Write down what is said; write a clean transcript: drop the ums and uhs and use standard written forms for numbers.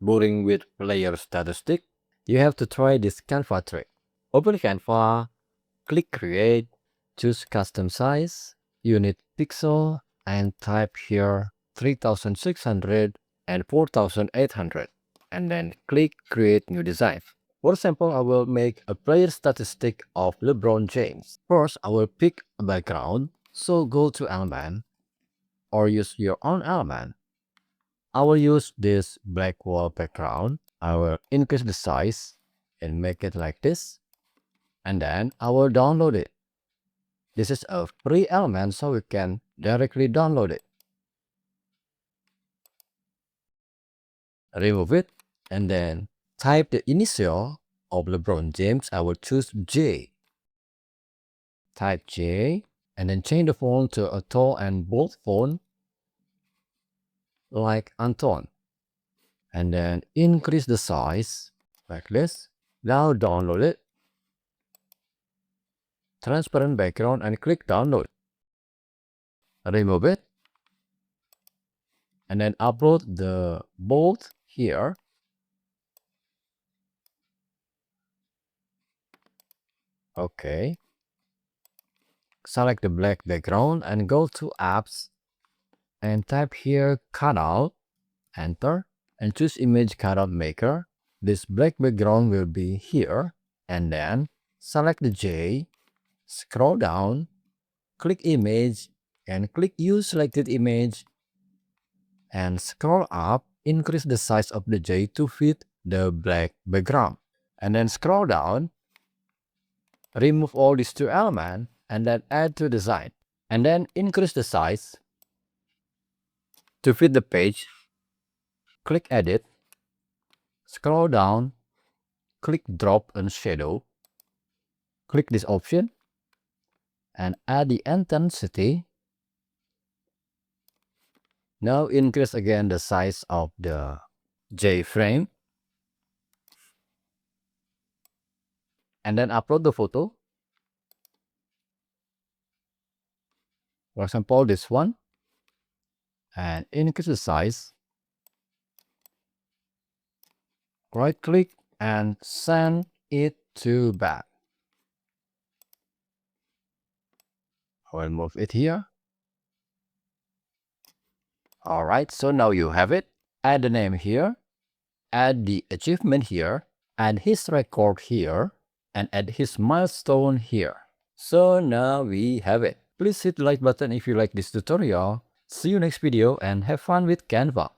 boring with player statistic, you have to try this Canva trick. Open Canva, click Create, choose Custom Size, Unit Pixel, and type here 3600 and 4800, and then click Create New Design. For example, I will make a player statistic of LeBron James. First, I will pick a background, so go to Element, or use your own element. I will use this black wall background. I will increase the size and make it like this. And then I will download it. This is a free element, so we can directly download it. Remove it and then type the initial of LeBron James. I will choose J. Type J and then change the font to a tall and bold font like Anton. And then increase the size like this. Now download it. Transparent background and click download. Remove it. And then upload the bold here. Okay. Select the black background and go to apps and type here cutout. Enter and choose image cutout maker. This black background will be here, and then select the J, scroll down, click image and click use selected image, and scroll up, increase the size of the J to fit the black background, and then scroll down, remove all these two elements and then add to design, and then increase the size to fit the page. Click edit, scroll down, click drop and shadow, click this option and add the intensity. Now increase again the size of the J frame and then upload the photo. For example, this one, and increase the size. Right click and send it to back. I will move it here. Alright, so now you have it. Add the name here, add the achievement here, add his record here, and add his milestone here. So now we have it. Please hit the like button if you like this tutorial. See you next video and have fun with Canva.